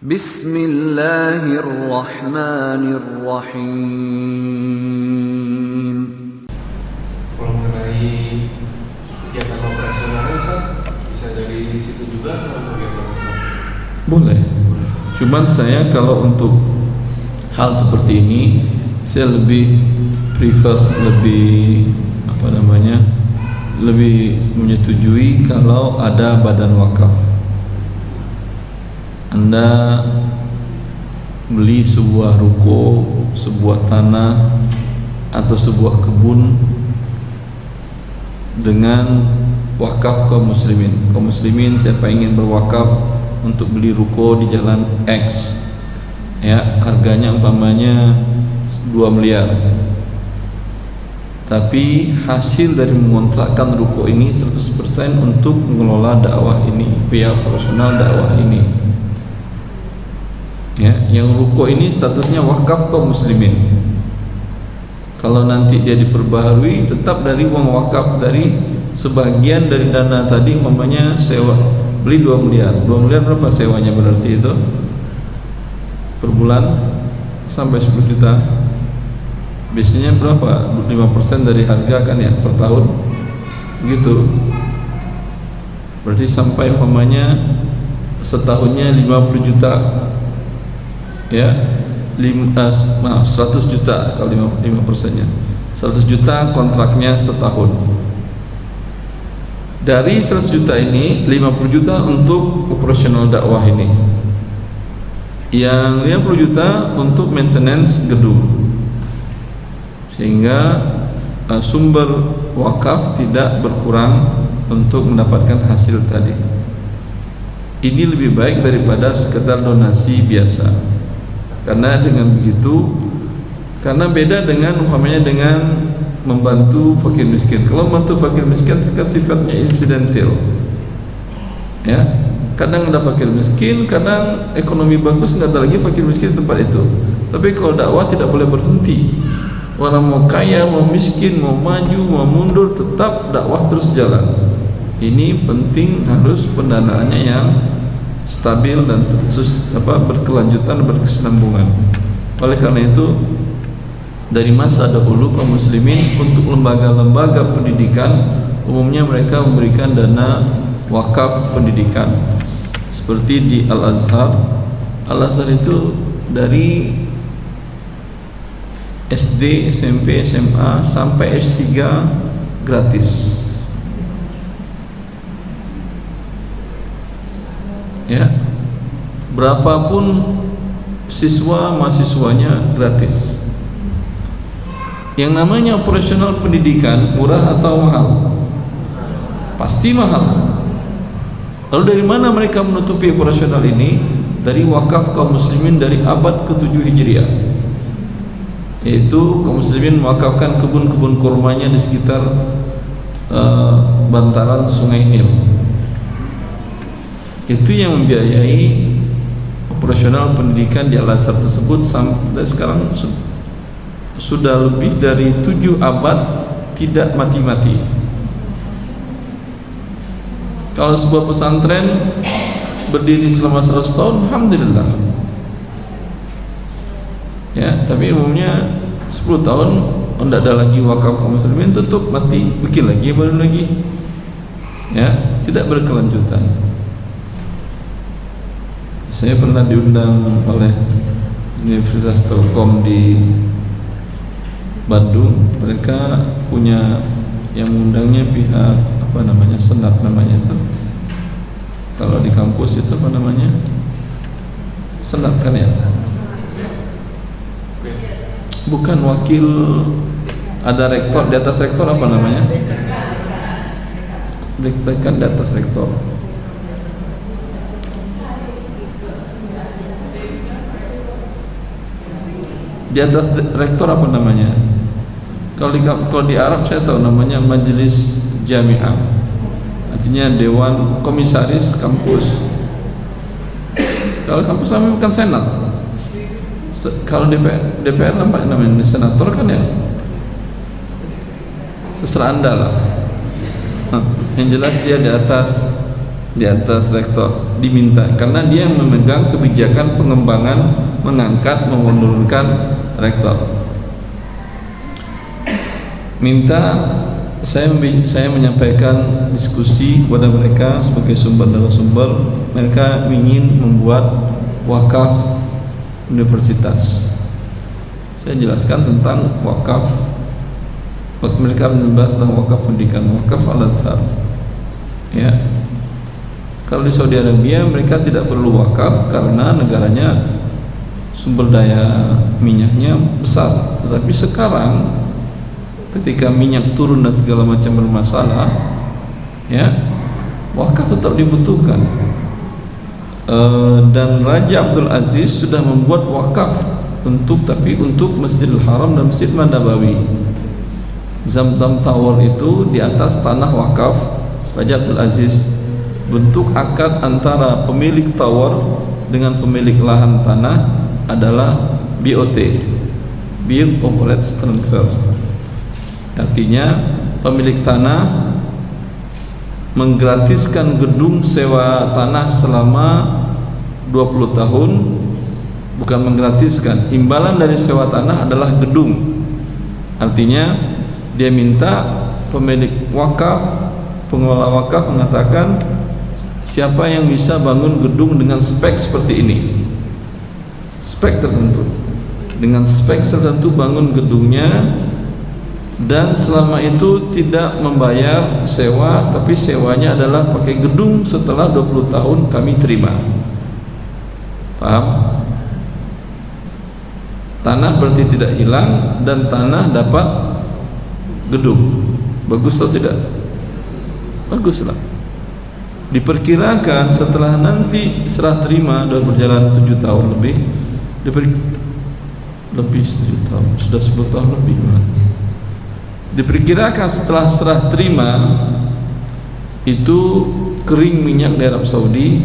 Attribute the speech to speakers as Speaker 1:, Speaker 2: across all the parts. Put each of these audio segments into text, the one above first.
Speaker 1: Bismillahirrahmanirrahim.
Speaker 2: Kalau mengenai kegiatan operasionalnya, Ustaz, bisa dari situ juga atau bagaimana, Ustaz?
Speaker 3: Boleh. Cuman saya kalau untuk hal seperti ini saya lebih prefer, lebih menyetujui kalau ada badan wakaf. Anda beli sebuah ruko, sebuah tanah atau sebuah kebun dengan wakaf kaum muslimin. Kaum muslimin siapa ingin berwakaf untuk beli ruko di jalan X, ya, harganya umpamanya 2 miliar. Tapi hasil dari mengontrakkan ruko ini 100% untuk mengelola dakwah ini, pihak profesional dakwah ini. Ya, yang ruko ini statusnya wakaf kaum muslimin. Kalau nanti dia diperbaharui, tetap dari uang wakaf, dari sebagian dari dana tadi, umpamanya sewa, beli 2 miliar. 2 miliar berapa sewanya berarti itu? Per bulan sampai 10 juta. Biasanya berapa? 5% dari harga kan ya, per tahun. Gitu. Berarti sampai umpamanya setahunnya 50 juta. Ya, 100 juta kalau 5%-nya 100 juta kontraknya setahun. Dari 100 juta ini 50 juta untuk operasional dakwah ini, yang 50 juta untuk maintenance gedung, sehingga sumber wakaf tidak berkurang untuk mendapatkan hasil tadi. Ini lebih baik daripada sekedar donasi biasa. Karena dengan begitu, karena beda dengan umpamanya dengan membantu fakir miskin. Kalau membantu fakir miskin sifatnya insidental, ya, kadang ada fakir miskin, kadang ekonomi bagus, nggak ada lagi fakir miskin di tempat itu. Tapi kalau dakwah tidak boleh berhenti. Orang mau kaya, mau miskin, mau maju, mau mundur, tetap dakwah terus jalan. Ini penting, harus pendanaannya yang stabil dan terus berkelanjutan, berkesinambungan. Oleh karena itu, dari masa dahulu kaum muslimin untuk lembaga-lembaga pendidikan umumnya mereka memberikan dana wakaf pendidikan. Seperti di Al-Azhar. Al-Azhar itu dari SD, SMP, SMA sampai S3 gratis. Ya, berapapun mahasiswanya gratis. Yang namanya operasional pendidikan murah atau mahal? Pasti mahal. Lalu dari mana mereka menutupi operasional ini? Dari wakaf kaum muslimin dari abad ke-7 Hijriah. Yaitu kaum muslimin mewakafkan kebun-kebun kurmanya di sekitar bantaran Sungai Nil. Itu yang membiayai operasional pendidikan di Al-Azhar tersebut sampai sekarang sudah lebih dari 7 abad tidak mati-mati. Kalau sebuah pesantren berdiri selama 100 tahun, alhamdulillah. Ya, tapi umumnya 10 tahun tidak ada lagi wakaf kaum muslimin, tutup, mati, bikin lagi, baru lagi. Ya, tidak berkelanjutan. Saya pernah diundang oleh Universitas Telkom di Bandung. Mereka punya yang mengundangnya pihak senat namanya itu. Kalau di kampus itu apa namanya? Senat kan ya? Bukan, wakil, ada rektor, di atas rektor apa namanya? Dekan di atas rektor. Di atas rektor apa namanya? Kalau di Arab saya tahu namanya Majelis Jami'ah. Artinya dewan komisaris kampus. Kalau kampus namanya bukan senat. Kalau DPR namanya senator kan ya. Terserah Anda lah. Yang jelas dia di atas di atas rektor, diminta karena dia memegang kebijakan pengembangan, mengangkat, menurunkan rektor. Minta saya menyampaikan diskusi kepada mereka sebagai sumber narasumber. Mereka ingin membuat wakaf universitas. Saya jelaskan tentang wakaf. Mereka membahas tentang wakaf pendidikan, wakaf al-Azhar. Ya, kalau di Saudi Arabia mereka tidak perlu wakaf karena negaranya sumber daya minyaknya besar. Tetapi sekarang ketika minyak turun dan segala macam bermasalah, ya, wakaf tetap dibutuhkan. Dan Raja Abdul Aziz sudah membuat wakaf untuk Masjidil Haram dan Masjid Nabawi. Zam-Zam Tower itu di atas tanah wakaf Raja Abdul Aziz. Bentuk akad antara pemilik tower dengan pemilik lahan tanah adalah BOT, Build Operate Transfer. Artinya pemilik tanah menggratiskan gedung sewa tanah selama 20 tahun. Bukan menggratiskan, imbalan dari sewa tanah adalah gedung. Artinya dia minta pemilik wakaf, pengelola wakaf mengatakan siapa yang bisa bangun gedung dengan spek seperti ini, spek tertentu, dengan spek tertentu bangun gedungnya, dan selama itu tidak membayar sewa, tapi sewanya adalah pakai gedung. Setelah 20 tahun kami terima. Paham? Tanah berarti tidak hilang dan tanah dapat gedung. Bagus atau tidak? Baguslah. Diperkirakan setelah nanti serah terima, sudah berjalan 7 tahun lebih, lebih 7 tahun, sudah 10 tahun lebih. Diperkirakan setelah serah terima itu kering minyak di Arab Saudi.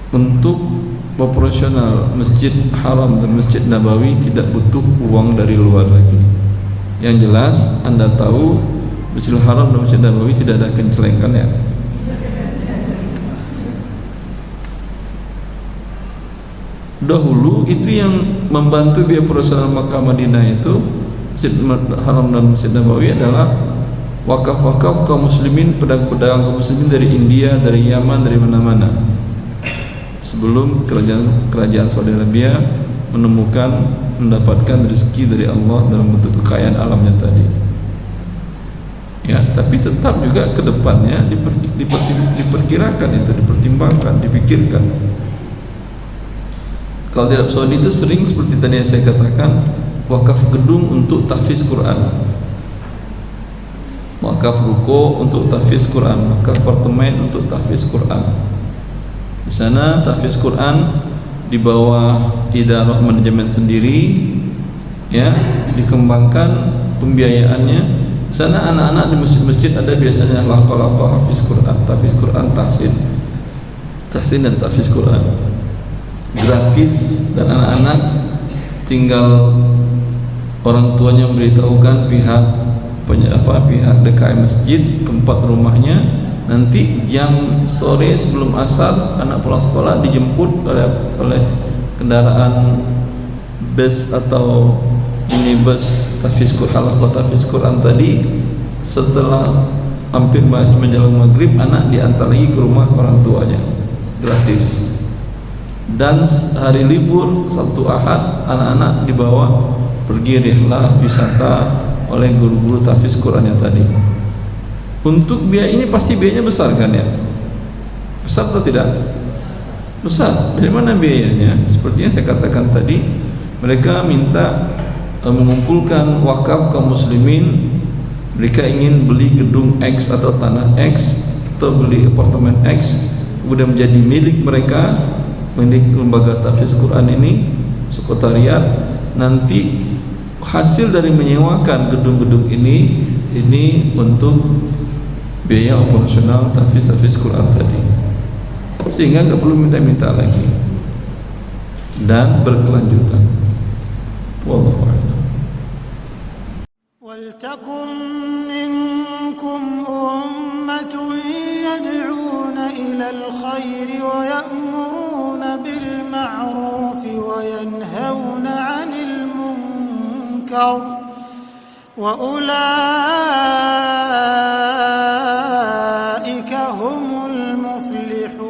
Speaker 3: Untuk operasional Masjid Haram dan Masjid Nabawi tidak butuh uang dari luar lagi. Yang jelas Anda tahu Masjidil Haram dan Masjid Nabawi tidak ada kencelengan, ya. Dahulu itu yang membantu biaya operasional Makkah Madinah itu Masjid Haram dan Masjid Nabawi adalah wakaf-wakaf kaum muslimin, pedagang-pedagang kaum muslimin dari India, dari Yaman, dari mana-mana. Sebelum kerajaan Saudi Arabia mendapatkan rezeki dari Allah dalam bentuk kekayaan alamnya tadi. Ya, tapi tetap juga ke depannya diperkirakan itu, dipertimbangkan, dipikirkan. Kalau di Arab Saudi itu sering seperti tadi yang saya katakan, wakaf gedung untuk tahfiz Quran, wakaf ruko untuk tahfiz Quran, wakaf apartemen untuk tahfiz Quran. Di sana tahfiz Quran di bawah idarah manajemen sendiri, ya, dikembangkan pembiayaannya. Di sana anak-anak di masjid-masjid ada biasanya laqah-laqah hafiz Quran, tahfiz Quran, tahsin dan tahfiz Quran gratis, dan anak-anak tinggal orang tuanya memberitahukan pihak DKM masjid tempat rumahnya, nanti jam sore sebelum asar anak pulang sekolah dijemput oleh kendaraan bus atau minibus tahfiz Quran, tahfiz Quran tadi. Setelah hampir menjelang maghrib, anak diantar lagi ke rumah orang tuanya gratis. Dan hari libur Sabtu Ahad anak-anak dibawa pergi rihlah wisata oleh guru-guru tahfiz Qurannya tadi. Untuk biaya ini pasti biayanya besar, kan, ya? Besar atau tidak? Besar. Dari mana biayanya? Seperti yang saya katakan tadi, mereka minta mengumpulkan wakaf kaum muslimin. Mereka ingin beli gedung X atau tanah X atau beli apartemen X, kemudian menjadi milik mereka, milik lembaga tahfiz Quran ini, sekretariat. Nanti hasil dari menyewakan gedung-gedung ini untuk biaya operasional tahfiz Quran tadi, sehingga nggak perlu minta-minta lagi dan berkelanjutan. Wallahu a'lam. Waltakum minkum ummatun
Speaker 1: إلى الخير ويأمرون بالمعروف وينهون عن المنكر وأولئك هم المفلحون.